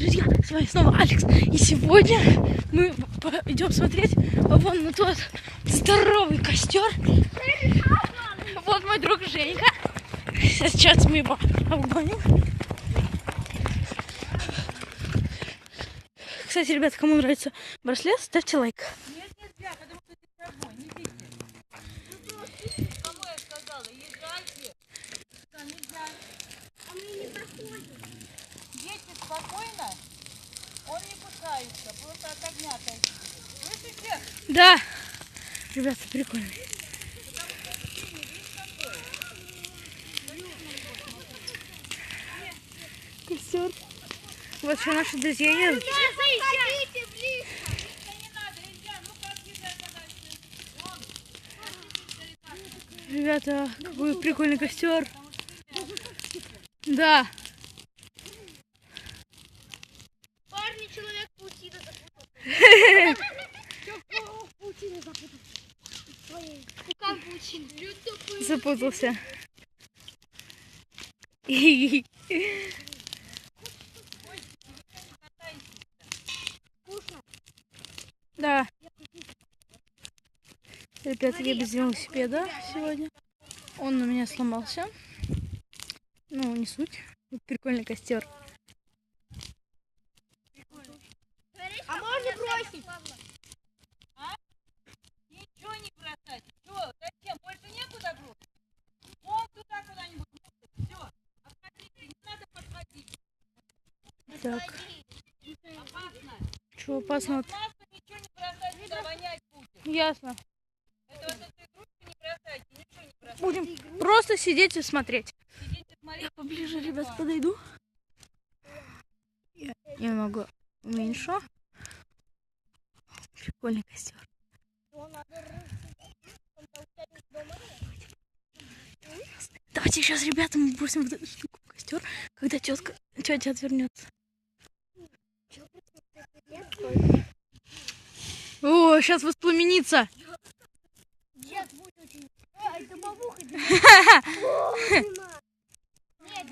друзья, с вами снова Алекс. И сегодня мы идем смотреть вон на тот здоровый костер. Вот мой друг Женька. Сейчас мы его обгоним. Кстати, ребята, кому нравится браслет, ставьте лайк. Нет, нельзя, потому что ты с собой, не видите. Кому я сказала, езжайте. Что, нельзя? А мы не проходим. Дети, спокойно. Он не кусается, просто от огня отойти. Слышите? Да, ребята, прикольно. Костер. Вот что наши друзья едут. Заходите ближе. Не надо, нельзя, ну как езжай подальше. Ребята, какой прикольный костер. Да. Парни, человек-паутина запутался. Пукан паутина. Запутался. Да. Ребята, я без велосипеда сегодня. Он у меня сломался. Ну, не суть. Прикольный костер. А можно бросить? Ничего не бросать. Что, зачем? Больше некуда бросить? Вон туда куда-нибудь. Все. Отходите, не надо подходить. Так. Опасно. Что опасно? Опасно, ничего не бросать, сюда вонять будет. Ясно. Это вот эту игрушку не бросайте, ничего не бросайте. Будем просто сидеть и смотреть. Сидите, смотрите. Я поближе, ребят, подойду. Я немного уменьшу. Прикольный костер. Давайте сейчас, ребята, мы бросим вот эту штуку в костер, когда тетя отвернется. О, сейчас воспламенится. Дед будет очень... это бабуха.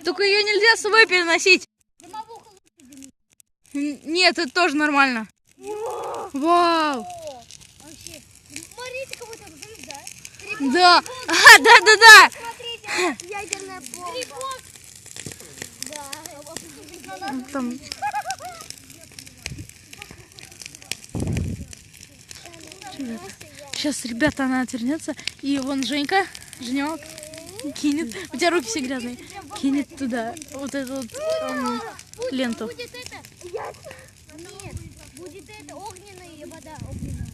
Только ее нельзя с собой переносить. Домовуха лучше дымит. Нет, это тоже нормально. Вау. Вообще. Смотрите, как будто взрыв, да? Да. Да. Смотрите, ядерная бомба. Да. Там. Сейчас, ребята, она отвернется. И вон Женька, Женек, кинет. У тебя руки все грязные. Кинет туда вот эту вот ленту. Будет это? Нет, будет это огненная вода. Огненная.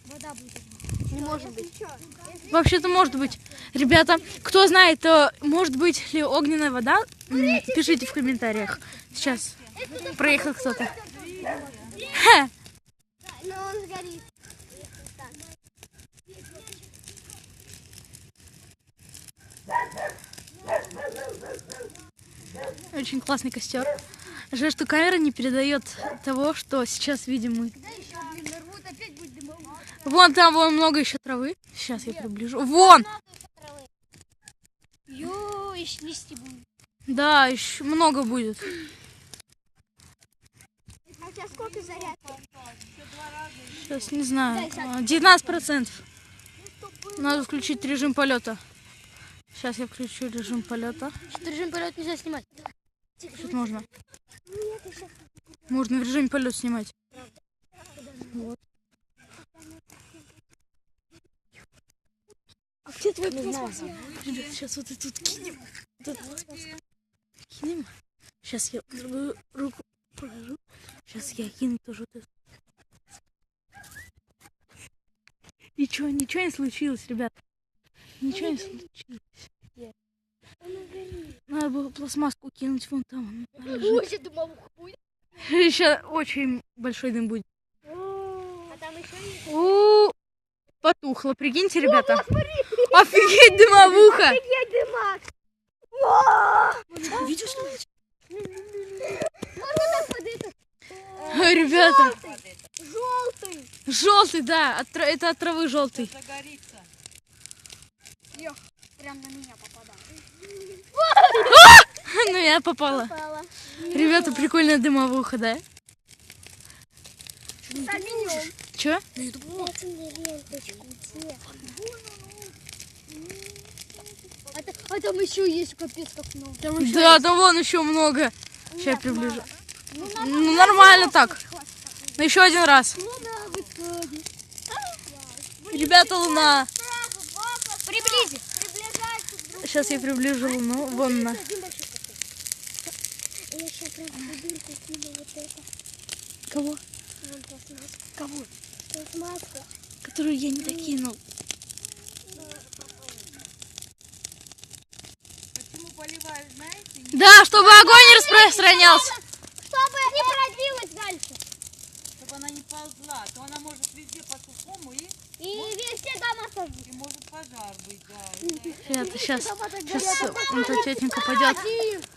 Вода будет. Не может быть. Вообще-то может быть. Ребята, кто знает, может быть ли огненная вода, пишите в комментариях. Сейчас проехал кто-то. Но он сгорит. Очень классный костер. Жаль, что камера не передает того, что сейчас видим мы. Нарвут, опять будет дымовуха. Вон там много еще травы. Сейчас я приближу. Вон! Ё, еще нести будет. Да, еще много будет. А у тебя сколько зарядки? Сейчас не знаю. 19%. Надо включить режим полета. Сейчас я включу режим полета. Режим полета нельзя снимать. Что можно? Можно в режиме полета снимать. Вот. А где твой пластмасс? Ребят, сейчас вот это тут кинем. Вот этот пластмасс. Кинем. Сейчас я другую руку положу. Сейчас я кину тоже вот это. Ничего не случилось, ребят. Ничего не случилось. Надо было пластмасску кинуть вон там. Ой, дымовуха будет. Сейчас очень большой дым будет. А там еще есть. Потухло, прикиньте, ребята. Офигеть, дымовуха. Офигеть, дымак. Видео снимать? Можно так под этот? Ребята. Желтый. Желтый, да. Это от травы желтый. Загорится. Ё, прям на меня попадает. Ну, я попала. Попала. Ребята, прикольная дымовуха, да? Чё? А там еще есть капец как много. Да, там вон еще много. Сейчас я приближу. Ну, нормально так. Но еще один раз. Ребята, луна. Приблизи. Сейчас я приближу луну. Вон она. Я сейчас прям буду кину вот это. Кого? Вон пластмасска. Кого? Пластмасска. Которую я не докинул. Почему поливают, знаете? Да, чтобы огонь не распространялся. Чтобы не продвинулась дальше. Чтобы она не ползла. То она может везде по сухому и везде дома сожгут. может пожар быть, да. Ребята, сейчас эта тетенька пойдет.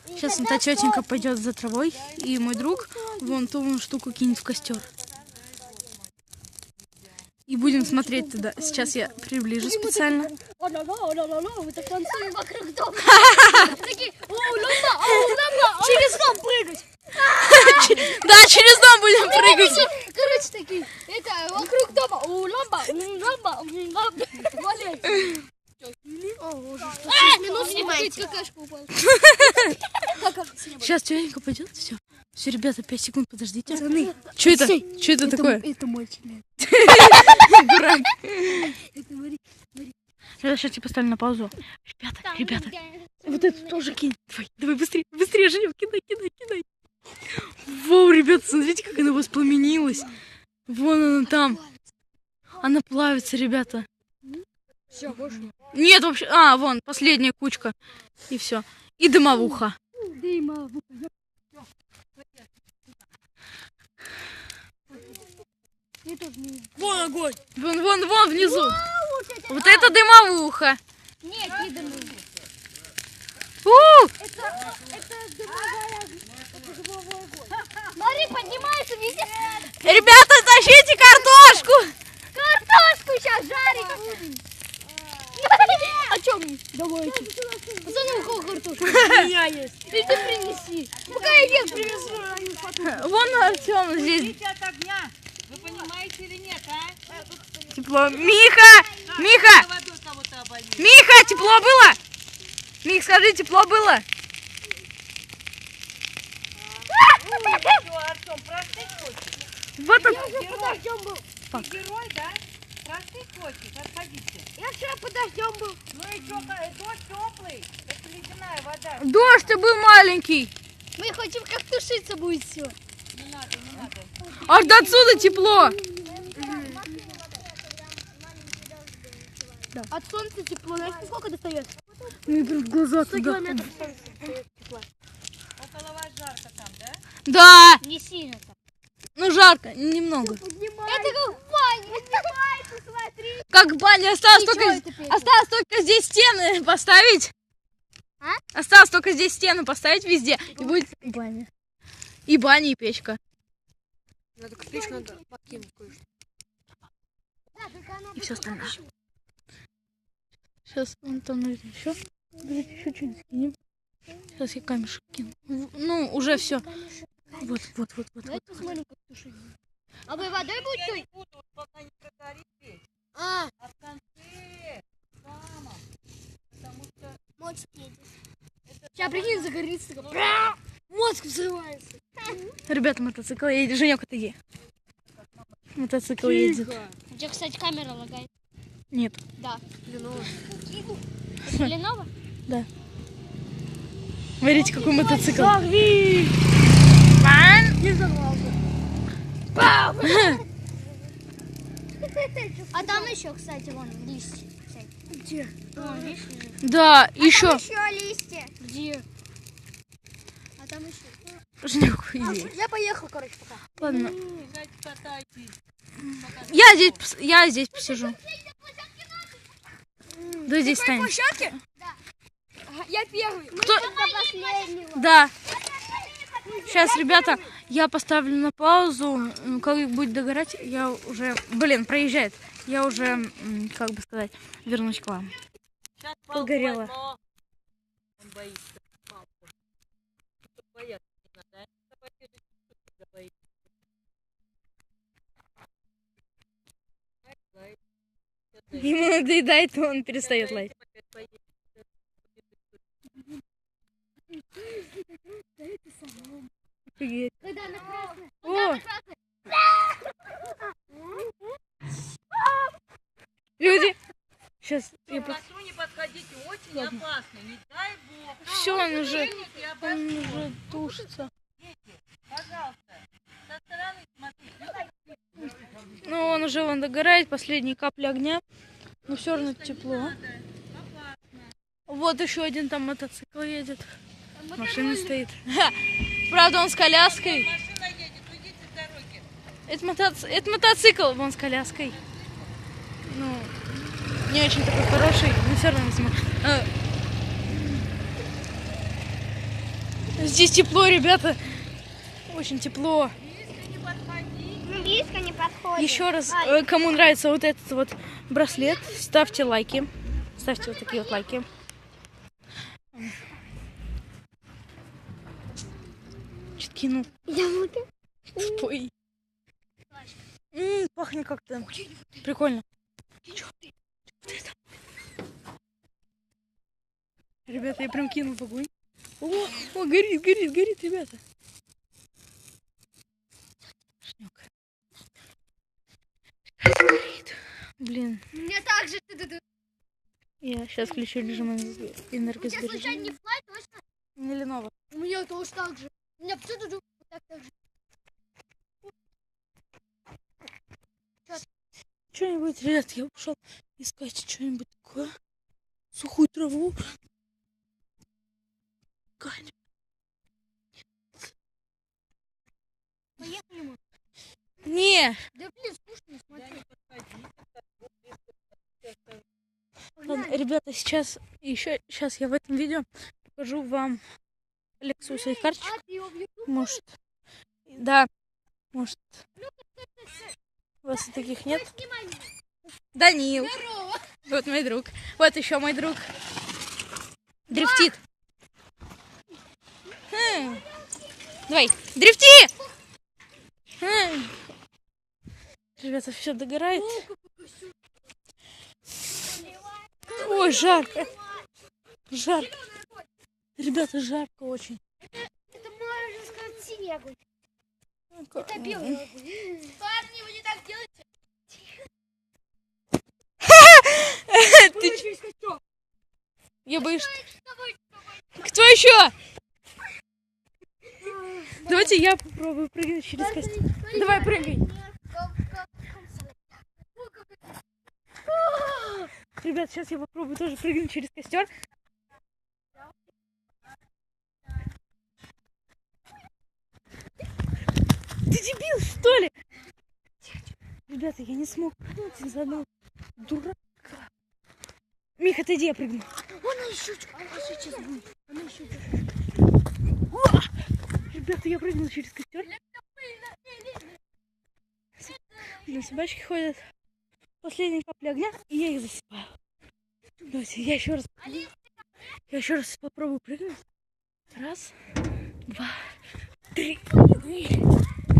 Сейчас эта тетенька пойдет за травой. И мой друг вон ту штуку кинет в костер. И будем смотреть туда. Сейчас я приближу специально. Мы так танцуем вокруг дома. Такие, через дом прыгать. Да, через дом будем прыгать. Короче, такие, это вокруг дома. Минус снимайте. Какашка упала. Сейчас тетенька пойдет. Все. Все, ребята, 5 секунд, подождите. Что это? Что это такое? Это мой член. Дурак. Я сейчас типа поставлю на паузу. Ребята, вот это тоже кинь. Давай быстрее, быстрее, Женя, кидай. Воу, ребята, смотрите, как она воспламенилась. Вон она там. Она плавится, ребята. Все, больше. Нет, вообще. Вон, последняя кучка. И все. И дымовуха. Вон огонь. Вон внизу. Вот это дымовуха. Нет, не дымовая. Это дымовой огонь. Смотри, поднимается везде. Ребята, тащите картошку. Картошку сейчас жарить будем. А чё мне? Давайте. Пацаны, у кого картошка? У меня есть. Иди принеси. Пока я ем, принесу. Вон Артем здесь. Идите от огня. Вы понимаете или нет, а? Тепло. Миха! Водой кого-то обольют. Миха, тепло было? Мих, скажи, тепло было? Что, Артем, простыть хочешь? Вот он. Под дождем был. Ты герой, да? Простыть хочешь? Отходите. Я вчера под дождем был. Ну и что, дождь теплый. Это ледяная вода. Дождь ты был маленький. Мы хотим как тушиться будет все. Не надо. Аж до отсюда тепло. Да. От солнца тепло. Знаешь, сколько достает? Мне прям глаза туда. Около вас жарко там, да? Да. Не сильно так. Ну жарко, немного. Это как в бане. Поднимайся, смотри. Как баня, осталось И чё это, только Петя? здесь стены поставить. А? Осталось только здесь стены поставить везде. И будет баня. И баня, и печка. Надо печь, надо покинуть кое-что. И все остальное. Сейчас вон там, наверное, еще. Еще что-нибудь скинем. Сейчас я камешек кину. Ну, уже все. Вот. Давай посмотрим, как тушить. А вы водой будете? Не буду, пока не прогорит печь. А, А в конце самом. Потому что мозг едет. Сейчас прикинь, загорится. Такой, мозг взрывается. Ребята, мотоцикл едет. Женек, отойди. Мотоцикл едет. У тебя, кстати, камера лагает. Нет. Да. Ленова. Это Ленова? Да. Смотрите, какой мотоцикл. Не взорвался. А там еще, кстати, вон листья. Где? Вон, видишь, лежит. Да, еще. Еще листья. Где? А там еще. Женек, иди. Я поехал, короче, пока. Ладно. езжайте, катайтесь. Я здесь посижу. Да здесь станет. Площадке? Да. Я первый. Кто? До последнего. Да. Сейчас, ребята, я поставлю на паузу. Как будет догорать, я уже... проезжает. Я уже, как бы сказать, вернусь к вам. Сейчас Погорело. Он боится. Бояться не надо, Ему надоедает, и он перестает лаять. Офигеть. Когда она красная. О! Люди! Сейчас К костру не подходите, очень опасно. Не дай бог. Все, он уже Обожгите. тушится. Дети, пожалуйста, со стороны смотрите. Ну, он уже вон догорает, последние капли огня. Но все равно тепло. Опасно. Вот еще один там мотоцикл едет. Машина стоит. Ха! Правда, он с коляской. Машина едет, уйдите с дороги. Это мотоцикл, вон с коляской. Ну, не очень такой хороший, но все равно здесь тепло, ребята. Очень тепло. Близко не подходи. Близко не подходит. Еще раз, кому нравится вот этот вот браслет, ставьте лайки. Ставьте вот такие вот лайки. Чуть кинул. Тупой. Пахнет как-то прикольно. Ребята, я прям кинул в огонь. О, горит, ребята. Шнёк. Горит. Блин. У меня так же. Я сейчас включу режим У тебя случайно энергосбережения. не флай, точно? Не Lenovo. У меня тоже так же. У меня все тут так же. Что-нибудь, ребят, я пошел искать что-нибудь такое. Сухую траву. Кать. Поехали мы. Не. Да блин, скучно, смотри. Ладно, ребята, сейчас я в этом видео покажу вам коллекцию своих карточек. А, ты его в YouTube? Может, да, может, у вас и таких нет. Снимай меня. Данил, Здорово. вот мой друг. Вот еще мой друг. Дрифтит. Давай, дрифти! Ребята, все догорает. Ой, жарко. Жарко. Ребята, жарко очень. Это можно сказать синий огонь. Это белый огонь. Парни, вы не так делайте. Ты я боюсь. Кто еще? Давайте я попробую прыгать через костер. Давай, прыгай. Ребят, сейчас я попробую тоже прыгнуть через костер. Ты дебил, что ли? Ребята, я не смог прыгнуть из-за одного дурака. Миха, отойди, я прыгну. Она еще сейчас будет. Она еще Ребята, я прыгнула через костер. Блин, собачки ходят. Последние капли огня, и я их засыпаю. Давайте, я еще раз попробую прыгнуть. Раз, два, три.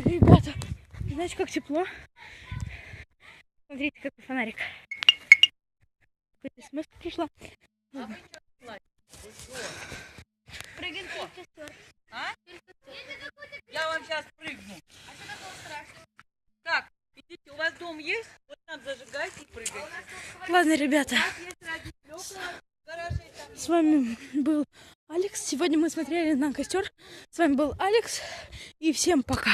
Ребята, знаете, как тепло? Смотрите, какой фонарик. Какой-то смс пришла. Ладно. прыгай через костер. А? Я вам сейчас прыгну. А что такого страшного? Так, идите, у вас дом есть? Вот там зажигайте и прыгайте. Ладно, ребята, Есть радиоклёпа, гаражи там. с вами был Алекс. Сегодня мы смотрели на костер. С вами был Алекс. И всем пока.